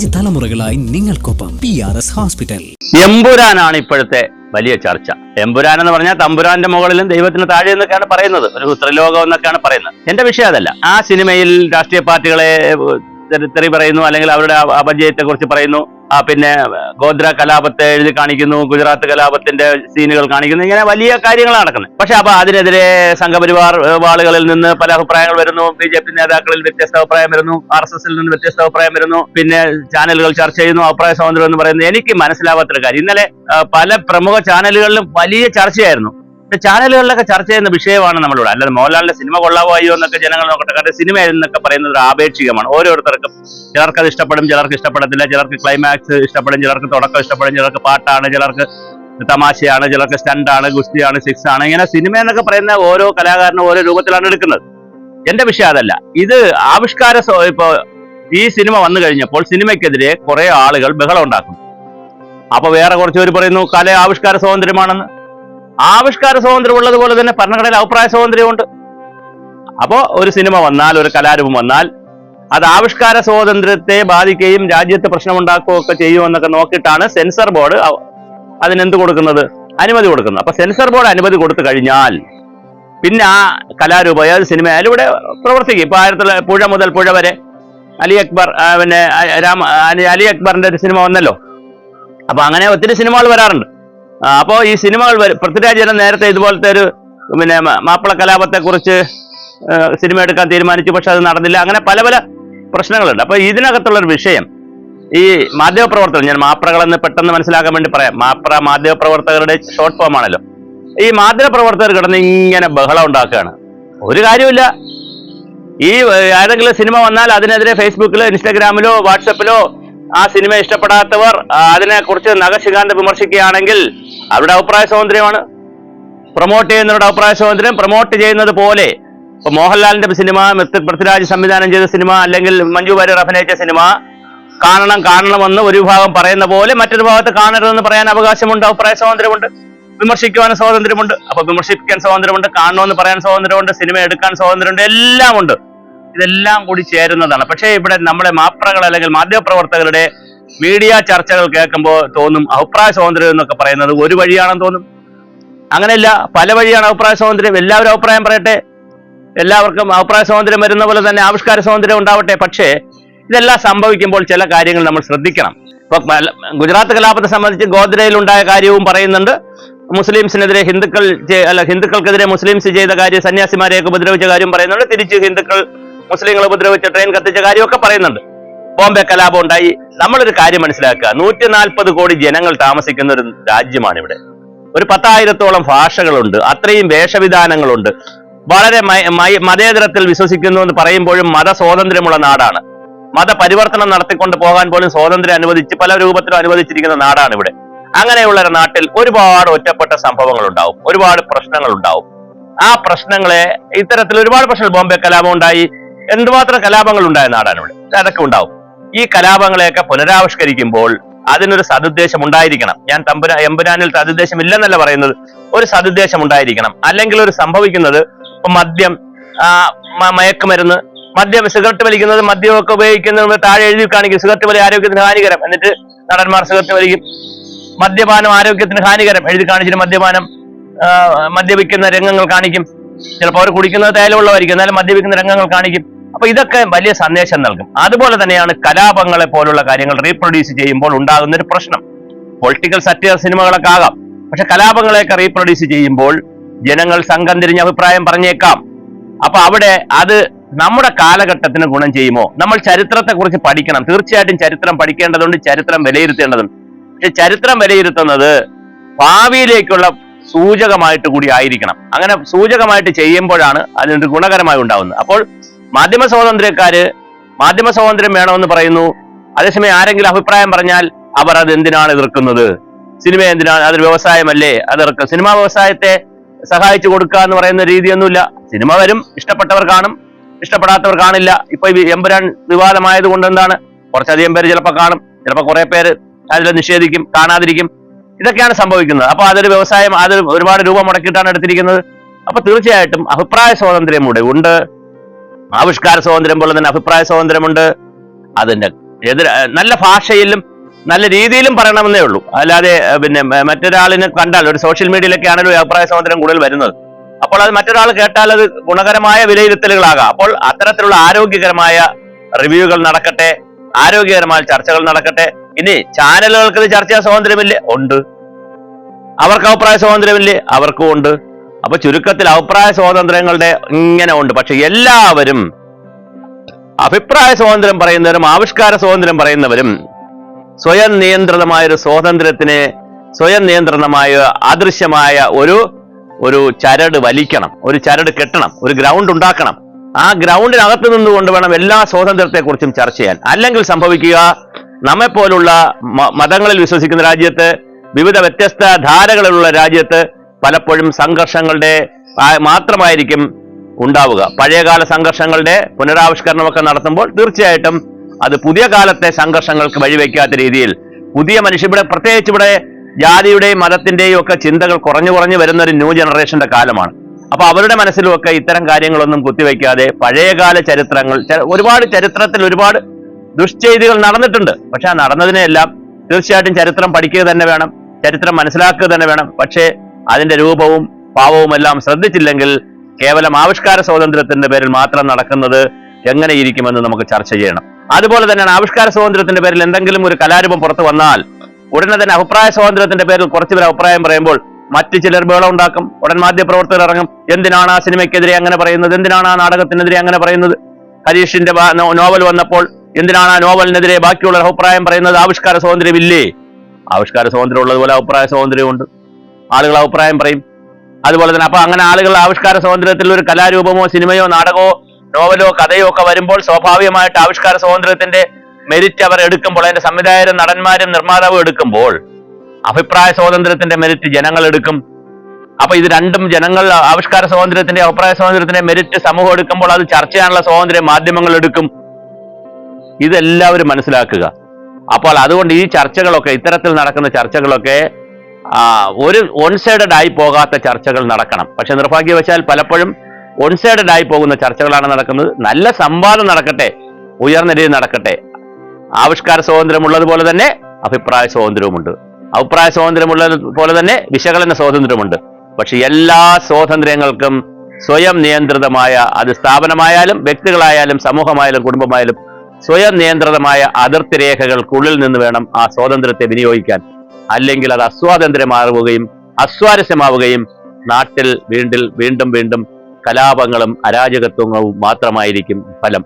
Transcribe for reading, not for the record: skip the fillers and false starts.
5 തലമുറകളായി നിങ്ങൾക്കൊപ്പം PRS hospital. എമ്പുരാനാണ് ഇപ്പോഴത്തെ വലിയ ചർച്ച. എമ്പുരാൻ എന്ന് പറഞ്ഞാൽ തമ്പുരാന്റെ മുകളിലും ദൈവത്തിന് താഴെ എന്നൊക്കെയാണ് പറയുന്നത്, ഒരു ത്രിലോകം എന്നൊക്കെയാണ് പറയുന്നത്. എന്റെ വിഷയം അതല്ല. ആ സിനിമയിൽ രാഷ്ട്രീയ പാർട്ടികളെ തെറി പറയുന്നു, അല്ലെങ്കിൽ അവരുടെ അപജയത്തെ കുറിച്ച് പറയുന്നു, പിന്നെ ഗോദ്ര കലാപത്തെ എഴുതി കാണിക്കുന്നു, ഗുജറാത്ത് കലാപത്തിന്റെ സീനുകൾ കാണിക്കുന്നു, ഇങ്ങനെ വലിയ കാര്യങ്ങളാണ് നടക്കുന്നത്. പക്ഷെ അപ്പൊ അതിനെതിരെ സംഘപരിവാർ ആളുകളിൽ നിന്ന് പല അഭിപ്രായങ്ങൾ വരുന്നു, BJP നേതാക്കളിൽ വ്യത്യസ്ത അഭിപ്രായം വരുന്നു, RSSൽ നിന്ന് വ്യത്യസ്ത അഭിപ്രായം വരുന്നു, പിന്നെ ചാനലുകൾ ചർച്ച ചെയ്യുന്നു, അഭിപ്രായ സ്വാതന്ത്ര്യം എന്ന് പറയുന്നത് എനിക്ക് മനസ്സിലാവാത്തൊരു കാര്യം. ഇന്നലെ പല പ്രമുഖ ചാനലുകളിലും വലിയ ചർച്ചയായിരുന്നു. ചാനലുകളിലൊക്കെ ചർച്ച ചെയ്യുന്ന വിഷയമാണ് നമ്മളിവിടെ. അല്ലാതെ മോഹൻലാലിന്റെ സിനിമ കൊള്ളാവോ അയ്യോ എന്നൊക്കെ ജനങ്ങൾ നോക്കട്ടെ. കാരണം സിനിമ എന്നൊക്കെ പറയുന്നത് ഒരു ആപേക്ഷികമാണ്. ഓരോരുത്തർക്കും ചിലർക്ക് അത് ഇഷ്ടപ്പെടും, ചിലർക്ക് ഇഷ്ടപ്പെടത്തില്ല. ചിലർക്ക് ക്ലൈമാക്സ് ഇഷ്ടപ്പെടും, ചിലർക്ക് തുടക്കം ഇഷ്ടപ്പെടും, ചിലർക്ക് പാട്ടാണ്, ചിലർക്ക് തമാശയാണ്, ചിലർക്ക് സ്റ്റണ്ടാണ്, ഗുസ്തിയാണ്, സിക്സ് ആണ്. ഇങ്ങനെ സിനിമ എന്നൊക്കെ പറയുന്ന ഓരോ കലാകാരനും ഓരോ രൂപത്തിലാണ് എടുക്കുന്നത്. എന്റെ വിഷയം അതല്ല. ഇത് ഇപ്പോ ഈ സിനിമ വന്നു കഴിഞ്ഞപ്പോൾ സിനിമയ്ക്കെതിരെ കുറെ ആളുകൾ ബഹളം ഉണ്ടാക്കും. അപ്പൊ വേറെ കുറച്ച് പേര് പറയുന്നു ആവിഷ്കാര സ്വാതന്ത്ര്യമാണെന്ന്. ആവിഷ്കാര സ്വാതന്ത്ര്യം ഉള്ളതുപോലെ തന്നെ ഭരണഘടനയിൽ അഭിപ്രായ സ്വാതന്ത്ര്യമുണ്ട്. അപ്പോ ഒരു സിനിമ വന്നാൽ, ഒരു കലാരൂപം വന്നാൽ അത് ആവിഷ്കാര സ്വാതന്ത്ര്യത്തെ ബാധിക്കുകയും രാജ്യത്ത് പ്രശ്നമുണ്ടാക്കുകയൊക്കെ ചെയ്യുമെന്നൊക്കെ നോക്കിയിട്ടാണ് സെൻസർ ബോർഡ് അതിനെന്ത് കൊടുക്കുന്നത്, അനുമതി കൊടുക്കുന്നത്. അപ്പൊ സെൻസർ ബോർഡ് അനുമതി കൊടുത്തു കഴിഞ്ഞാൽ പിന്നെ ആ കലാരൂപം ഏത് സിനിമയായാലും ഇവിടെ പ്രവർത്തിക്കും. ഇപ്പൊ പുഴ മുതൽ പുഴ വരെ അലി അക്ബർ, പിന്നെ അലി അക്ബറിന്റെ ഒരു സിനിമ വന്നല്ലോ. അപ്പൊ അങ്ങനെ ഒത്തിരി സിനിമകൾ വരാറുണ്ട്. അപ്പോൾ ഈ സിനിമകൾ പൃഥ്വിരാജ് നേരത്തെ ഇതുപോലത്തെ ഒരു പിന്നെ മാപ്പിള കലാപത്തെ കുറിച്ച് സിനിമ എടുക്കാൻ തീരുമാനിച്ചു, പക്ഷെ അത് നടന്നില്ല. അങ്ങനെ പല പല പ്രശ്നങ്ങളുണ്ട്. അപ്പൊ ഇതിനകത്തുള്ളൊരു വിഷയം ഈ മാധ്യമപ്രവർത്തകർ, ഞാൻ മാപ്രകളെന്ന് പെട്ടെന്ന് മനസ്സിലാക്കാൻ വേണ്ടി പറയാം, മാധ്യമപ്രവർത്തകരുടെ ഷോർട്ട് ഫോം ആണല്ലോ. ഈ മാധ്യമപ്രവർത്തകർ കിടന്ന് ഇങ്ങനെ ബഹളം ഉണ്ടാക്കുകയാണ്. ഒരു കാര്യമില്ല. ഈ ഏതെങ്കിലും സിനിമ വന്നാൽ അതിനെതിരെ ഫേസ്ബുക്കിലോ ഇൻസ്റ്റാഗ്രാമിലോ വാട്സപ്പിലോ ആ സിനിമ ഇഷ്ടപ്പെടാത്തവർ അതിനെക്കുറിച്ച് നഖശിഖാന്തം വിമർശിക്കുകയാണെങ്കിൽ അവരുടെ അഭിപ്രായ സ്വാതന്ത്ര്യമാണ്. പ്രൊമോട്ട് ചെയ്യുന്നവരുടെ അഭിപ്രായ സ്വാതന്ത്ര്യം. പ്രൊമോട്ട് ചെയ്യുന്നത് പോലെ ഇപ്പൊ മോഹൻലാലിന്റെ സിനിമ, പൃഥ്വിരാജ് സംവിധാനം ചെയ്ത സിനിമ, അല്ലെങ്കിൽ മഞ്ജു വാര്യർ അഭിനയിച്ച സിനിമ കാണണമെന്ന് ഒരു വിഭാഗം പറയുന്ന പോലെ മറ്റൊരു ഭാഗത്ത് കാണരുതെന്ന് പറയാൻ അവകാശമുണ്ട്, അഭിപ്രായ സ്വാതന്ത്ര്യമുണ്ട്. വിമർശിക്കുവാൻ സ്വാതന്ത്ര്യമുണ്ട്. അപ്പൊ വിമർശിക്കാൻ സ്വാതന്ത്ര്യമുണ്ട്, കാണണമെന്ന് പറയാൻ സ്വാതന്ത്ര്യമുണ്ട്, സിനിമ എടുക്കാൻ സ്വാതന്ത്ര്യമുണ്ട്, എല്ലാം ഉണ്ട്. ഇതെല്ലാം കൂടി ചേരുന്നതാണ്. പക്ഷേ ഇവിടെ നമ്മളെ മാപ്രകൾ അല്ലെങ്കിൽ മാധ്യമപ്രവർത്തകരുടെ മീഡിയ ചർച്ചകൾ കേൾക്കുമ്പോൾ തോന്നും അഭിപ്രായ സ്വാതന്ത്ര്യം എന്നൊക്കെ പറയുന്നത് ഒരു വഴിയാണെന്ന് തോന്നും. അങ്ങനെയല്ല, പല വഴിയാണ് അഭിപ്രായ സ്വാതന്ത്ര്യം. എല്ലാവരും അഭിപ്രായം പറയട്ടെ, എല്ലാവർക്കും അഭിപ്രായ സ്വാതന്ത്ര്യം വരുന്ന പോലെ തന്നെ ആവിഷ്കാര സ്വാതന്ത്ര്യം ഉണ്ടാവട്ടെ. പക്ഷേ ഇതെല്ലാം സംഭവിക്കുമ്പോൾ ചില കാര്യങ്ങൾ നമ്മൾ ശ്രദ്ധിക്കണം. ഇപ്പൊ ഗുജറാത്ത് കലാപത്തെ സംബന്ധിച്ച് ഗോദ്രയിൽ ഉണ്ടായ കാര്യവും പറയുന്നുണ്ട്. മുസ്ലിംസിനെതിരെ ഹിന്ദുക്കൾക്കെതിരെ മുസ്ലിംസ് ചെയ്ത കാര്യം, സന്യാസിമാരെയൊക്കെ ഉപദ്രവിച്ച കാര്യം പറയുന്നുണ്ട്. തിരിച്ച് ഹിന്ദുക്കൾ മുസ്ലിങ്ങളെ ഉപദ്രവിച്ച ട്രെയിൻ കത്തിച്ച കാര്യമൊക്കെ പറയുന്നുണ്ട്. ബോംബെ കലാപം ഉണ്ടായി. നമ്മളൊരു കാര്യം മനസ്സിലാക്കുക, 140 കോടി ജനങ്ങൾ താമസിക്കുന്ന ഒരു രാജ്യമാണ് ഇവിടെ. ഒരു 10,000-ഓളം ഭാഷകളുണ്ട്, അത്രയും വേഷവിധാനങ്ങളുണ്ട്. വളരെ മതേതരത്തിൽ വിശ്വസിക്കുന്നു എന്ന് പറയുമ്പോഴും മതസ്വാതന്ത്ര്യമുള്ള നാടാണ്. മതപരിവർത്തനം നടത്തിക്കൊണ്ട് പോകാൻ പോലും സ്വാതന്ത്ര്യം അനുവദിച്ച് പല രൂപത്തിലും അനുവദിച്ചിരിക്കുന്ന നാടാണ് ഇവിടെ. അങ്ങനെയുള്ള ഒരു നാട്ടിൽ ഒരുപാട് ഒറ്റപ്പെട്ട സംഭവങ്ങൾ ഉണ്ടാവും, ഒരുപാട് പ്രശ്നങ്ങൾ ഉണ്ടാവും. ആ പ്രശ്നങ്ങളെ ഇത്തരത്തിൽ ഒരുപാട് പ്രശ്നങ്ങൾ, ബോംബെ കലാപം ഉണ്ടായി, എന്തുമാത്രം കലാപങ്ങൾ ഉണ്ടായ നാടാണ് ഇവിടെ. അതൊക്കെ ഉണ്ടാവും. ഈ കലാപങ്ങളെയൊക്കെ പുനരാവിഷ്കരിക്കുമ്പോൾ അതിനൊരു സദുദ്ദേശം ഉണ്ടായിരിക്കണം. ഞാൻ എമ്പുരാനിൽ സദുദ്ദേശം ഇല്ലെന്നല്ല പറയുന്നത്, ഒരു സദുദ്ദേശം ഉണ്ടായിരിക്കണം. അല്ലെങ്കിൽ ഒരു സംഭവിക്കുന്നത് ഇപ്പൊ മദ്യം, മയക്കുമരുന്ന്, സിഗരറ്റ് വലിക്കുന്നത്, മദ്യമൊക്കെ ഉപയോഗിക്കുന്നത് താഴെ എഴുതി കാണിക്കും സിഗരറ്റ് വലി ആരോഗ്യത്തിന് ഹാനികരം. എന്നിട്ട് നടന്മാർ സിഗരറ്റ് വലിക്കും. മദ്യപാനം ആരോഗ്യത്തിന് ഹാനികരം എഴുതി കാണിച്ചിട്ട് മദ്യപിക്കുന്ന രംഗങ്ങൾ കാണിക്കും. ചിലപ്പോൾ അവർ കുടിക്കുന്നത് തേയിലുള്ളവരിക്കും, എന്നാലും മദ്യപിക്കുന്ന രംഗങ്ങൾ കാണിക്കും. അപ്പൊ ഇതൊക്കെ വലിയ സന്ദേശം നൽകും. അതുപോലെ തന്നെയാണ് കലാപങ്ങളെ പോലുള്ള കാര്യങ്ങൾ റീപ്രൊഡ്യൂസ് ചെയ്യുമ്പോൾ ഉണ്ടാകുന്ന ഒരു പ്രശ്നം. പൊളിറ്റിക്കൽ സറ്റയർ സിനിമകളൊക്കെ ആകാം, പക്ഷെ കലാപങ്ങളെയൊക്കെ റീപ്രൊഡ്യൂസ് ചെയ്യുമ്പോൾ ജനങ്ങൾ സംഘം തിരിഞ്ഞ അഭിപ്രായം പറഞ്ഞേക്കാം. അപ്പൊ അവിടെ അത് നമ്മുടെ കാലഘട്ടത്തിന് ഗുണം ചെയ്യുമോ? നമ്മൾ ചരിത്രത്തെ കുറിച്ച് പഠിക്കണം. തീർച്ചയായിട്ടും ചരിത്രം പഠിക്കേണ്ടതുണ്ട്, ചരിത്രം വിലയിരുത്തേണ്ടതുണ്ട്. പക്ഷെ ചരിത്രം വിലയിരുത്തുന്നത് ഭാവിയിലേക്കുള്ള സൂചകമായിട്ട് കൂടി ആയിരിക്കണം. അങ്ങനെ സൂചകമായിട്ട് ചെയ്യുമ്പോഴാണ് അതിനൊരു ഗുണകരമായി ഉണ്ടാവുന്നത്. അപ്പോൾ മാധ്യമ സ്വാതന്ത്ര്യം വേണമെന്ന് പറയുന്നു. അതേസമയം ആരെങ്കിലും അഭിപ്രായം പറഞ്ഞാൽ അവർ അത് എന്തിനാണ് എതിർക്കുന്നത്? സിനിമ എന്തിനാണ്? അതൊരു വ്യവസായമല്ലേ, അതെതിർക്കുക. സിനിമാ വ്യവസായത്തെ സഹായിച്ചു കൊടുക്കുക എന്ന് പറയുന്ന രീതിയൊന്നുമില്ല. സിനിമ വരും, ഇഷ്ടപ്പെട്ടവർ കാണും, ഇഷ്ടപ്പെടാത്തവർ കാണില്ല. ഇപ്പൊ എമ്പുരാൻ വിവാദമായത് കൊണ്ട് എന്താണ്, കുറച്ചധികം പേര് ചിലപ്പോൾ കാണും, ചിലപ്പോൾ കുറെ പേര് അതിൽ നിഷേധിക്കും, കാണാതിരിക്കും. ഇതൊക്കെയാണ് സംഭവിക്കുന്നത്. അപ്പൊ അതൊരു വ്യവസായം, അത് ഒരുപാട് രൂപ മുടക്കിയിട്ടാണ് എടുത്തിരിക്കുന്നത്. അപ്പൊ തീർച്ചയായിട്ടും അഭിപ്രായ സ്വാതന്ത്ര്യം കൂടെ ഉണ്ട്. ആവിഷ്കാര സ്വാതന്ത്ര്യം പോലെ തന്നെ അഭിപ്രായ സ്വാതന്ത്ര്യമുണ്ട്. അതിന്റെ നല്ല ഭാഷയിലും നല്ല രീതിയിലും പറയണമെന്നേ ഉള്ളൂ. അല്ലാതെ പിന്നെ മറ്റൊരാളിനെ കണ്ടാൽ, ഒരു സോഷ്യൽ മീഡിയയിലൊക്കെ ആണല്ലോ അഭിപ്രായ സ്വാതന്ത്ര്യം കൂടുതൽ വരുന്നത്. അപ്പോൾ അത് മറ്റൊരാൾ കേട്ടാൽ അത് ഗുണകരമായ വിലയിരുത്തലുകളാകാം. അപ്പോൾ അത്തരത്തിലുള്ള ആരോഗ്യകരമായ റിവ്യൂകൾ നടക്കട്ടെ, ആരോഗ്യകരമായ ചർച്ചകൾ നടക്കട്ടെ. ഇനി ചാനലുകൾക്ക് ഇത് ചർച്ചാ സ്വാതന്ത്ര്യമില്ലേ? ഉണ്ട്. അവർക്ക് അഭിപ്രായ സ്വാതന്ത്ര്യമില്ലേ? അവർക്കും ഉണ്ട്. അപ്പൊ ചുരുക്കത്തിൽ അഭിപ്രായ സ്വാതന്ത്ര്യങ്ങളുടെ ഇങ്ങനെ ഉണ്ട്. പക്ഷെ എല്ലാവരും അഭിപ്രായ സ്വാതന്ത്ര്യം പറയുന്നവരും ആവിഷ്കാര സ്വാതന്ത്ര്യം പറയുന്നവരും സ്വയം നിയന്ത്രിതമായ സ്വാതന്ത്ര്യത്തിന് സ്വയം നിയന്ത്രണമായ അദൃശ്യമായ ഒരു ചരട് വലിക്കണം, ഒരു ചരട് കെട്ടണം, ഒരു ഗ്രൗണ്ട് ഉണ്ടാക്കണം. ആ ഗ്രൗണ്ടിനകത്ത് നിന്നുകൊണ്ട് വേണം എല്ലാ സ്വാതന്ത്ര്യത്തെക്കുറിച്ചും ചർച്ച ചെയ്യാൻ. അല്ലെങ്കിൽ സംഭവിക്കുക, നമ്മെപ്പോലുള്ള മതങ്ങളിൽ വിശ്വസിക്കുന്ന രാജ്യത്ത്, വിവിധ വ്യത്യസ്ത ധാരകളിലുള്ള രാജ്യത്ത് പലപ്പോഴും സംഘർഷങ്ങളുടെ മാത്രമായിരിക്കും ഉണ്ടാവുക. പഴയകാല സംഘർഷങ്ങളുടെ പുനരാവിഷ്കരണമൊക്കെ നടത്തുമ്പോൾ തീർച്ചയായിട്ടും അത് പുതിയ കാലത്തെ സംഘർഷങ്ങൾക്ക് വഴിവെക്കാത്ത രീതിയിൽ പുതിയ ഇവിടെ പ്രത്യേകിച്ച് ഇവിടെ ജാതിയുടെയും മതത്തിന്റെയും ഒക്കെ ചിന്തകൾ കുറഞ്ഞു വരുന്ന ഒരു ന്യൂ ജനറേഷന്റെ കാലമാണ്. അപ്പൊ അവരുടെ മനസ്സിലുമൊക്കെ ഇത്തരം കാര്യങ്ങളൊന്നും കുത്തിവെക്കാതെ പഴയകാല ചരിത്രങ്ങൾ, ഒരുപാട് ചരിത്രത്തിൽ ഒരുപാട് ദുഷ്ചെയ്തികൾ നടന്നിട്ടുണ്ട്. പക്ഷെ ആ നടന്നതിനെല്ലാം തീർച്ചയായിട്ടും ചരിത്രം പഠിക്കുക തന്നെ വേണം, ചരിത്രം മനസ്സിലാക്കുക തന്നെ വേണം. പക്ഷേ അതിന്റെ രൂപവും ഭാവവും എല്ലാം ശ്രദ്ധിച്ചില്ലെങ്കിൽ കേവലം ആവിഷ്കാര സ്വാതന്ത്ര്യത്തിന്റെ പേരിൽ മാത്രം നടക്കുന്നത് എങ്ങനെ ഇരിക്കുമെന്ന് നമുക്ക് ചർച്ച ചെയ്യണം. അതുപോലെ തന്നെയാണ് ആവിഷ്കാര സ്വാതന്ത്ര്യത്തിന്റെ പേരിൽ എന്തെങ്കിലും ഒരു കലാരൂപം പുറത്തു വന്നാൽ ഉടനെ തന്നെ അഭിപ്രായ സ്വാതന്ത്ര്യത്തിന്റെ പേരിൽ കുറച്ചു പേർ അഭിപ്രായം പറയുമ്പോൾ മറ്റു ചിലർ ബഹളം ഉണ്ടാക്കും. ഉടൻ മാധ്യമപ്രവർത്തകർ ഇറങ്ങും, എന്തിനാണ് ആ സിനിമയ്ക്കെതിരെ അങ്ങനെ പറയുന്നത്, എന്തിനാണ് ആ നാടകത്തിനെതിരെ അങ്ങനെ പറയുന്നത്, ഹരീഷിന്റെ നോവൽ വന്നപ്പോൾ എന്തിനാണ് ആ നോവലിനെതിരെ ബാക്കിയുള്ള അഭിപ്രായം പറയുന്നത്, ആവിഷ്കാര സ്വാതന്ത്ര്യമില്ലേ? ആവിഷ്കാര സ്വാതന്ത്ര്യം ഉള്ളതുപോലെ അഭിപ്രായ സ്വാതന്ത്ര്യമുണ്ട്. ആളുകൾ അഭിപ്രായം പറയും. അതുപോലെ തന്നെ അപ്പൊ അങ്ങനെ ആളുകൾ ആവിഷ്കാര സ്വാതന്ത്ര്യത്തിൽ ഒരു കലാരൂപമോ സിനിമയോ നാടകമോ നോവലോ കഥയോ ഒക്കെ വരുമ്പോൾ സ്വാഭാവികമായിട്ട് ആവിഷ്കാര സ്വാതന്ത്ര്യത്തിന്റെ മെരിറ്റ് അവർ എടുക്കുമ്പോൾ, അതിന്റെ സംവിധായകരും നടന്മാരും നിർമ്മാതാവും എടുക്കുമ്പോൾ അഭിപ്രായ സ്വാതന്ത്ര്യത്തിന്റെ മെരിറ്റ് ജനങ്ങൾ എടുക്കും. അപ്പൊ ഇത് രണ്ടും, ജനങ്ങൾ ആവിഷ്കാര സ്വാതന്ത്ര്യത്തിന്റെ അഭിപ്രായ സ്വാതന്ത്ര്യത്തിന്റെ മെരിറ്റ് സമൂഹം എടുക്കുമ്പോൾ അത് ചർച്ച ചെയ്യാനുള്ള സ്വാതന്ത്ര്യം മാധ്യമങ്ങൾ എടുക്കും. ഇതെല്ലാവരും മനസ്സിലാക്കുക. അപ്പോൾ അതുകൊണ്ട് ഈ ചർച്ചകളൊക്കെ, ഇത്തരത്തിൽ നടക്കുന്ന ചർച്ചകളൊക്കെ ഒരു വൺ സൈഡഡ് ആയി പോകാത്ത ചർച്ചകൾ നടക്കണം. പക്ഷെ നിർഭാഗ്യവശാൽ പലപ്പോഴും വൺ സൈഡഡ് ആയി പോകുന്ന ചർച്ചകളാണ് നടക്കുന്നത്. നല്ല സംവാദം നടക്കട്ടെ, ഉയർന്ന രീതിയിൽ നടക്കട്ടെ. ആവിഷ്കാര സ്വാതന്ത്ര്യം ഉള്ളതുപോലെ തന്നെ അഭിപ്രായ സ്വാതന്ത്ര്യവുമുണ്ട്. അഭിപ്രായ സ്വാതന്ത്ര്യമുള്ളത് പോലെ തന്നെ വിശകലന സ്വാതന്ത്ര്യമുണ്ട്. പക്ഷെ എല്ലാ സ്വാതന്ത്ര്യങ്ങൾക്കും സ്വയം നിയന്ത്രിതമായ, അത് സ്ഥാപനമായാലും വ്യക്തികളായാലും സമൂഹമായാലും കുടുംബമായാലും സ്വയം നിയന്ത്രിതമായ അതിർത്തി രേഖകൾക്കുള്ളിൽ നിന്ന് വേണം ആ സ്വാതന്ത്ര്യത്തെ വിനിയോഗിക്കാൻ. അല്ലെങ്കിൽ അത് അസ്വാതന്ത്ര്യമാവുകയും അസ്വാരസ്യമാവുകയും നാട്ടിൽ വീണ്ടും കലാപങ്ങളും അരാജകത്വങ്ങളും മാത്രമായിരിക്കും ഫലം.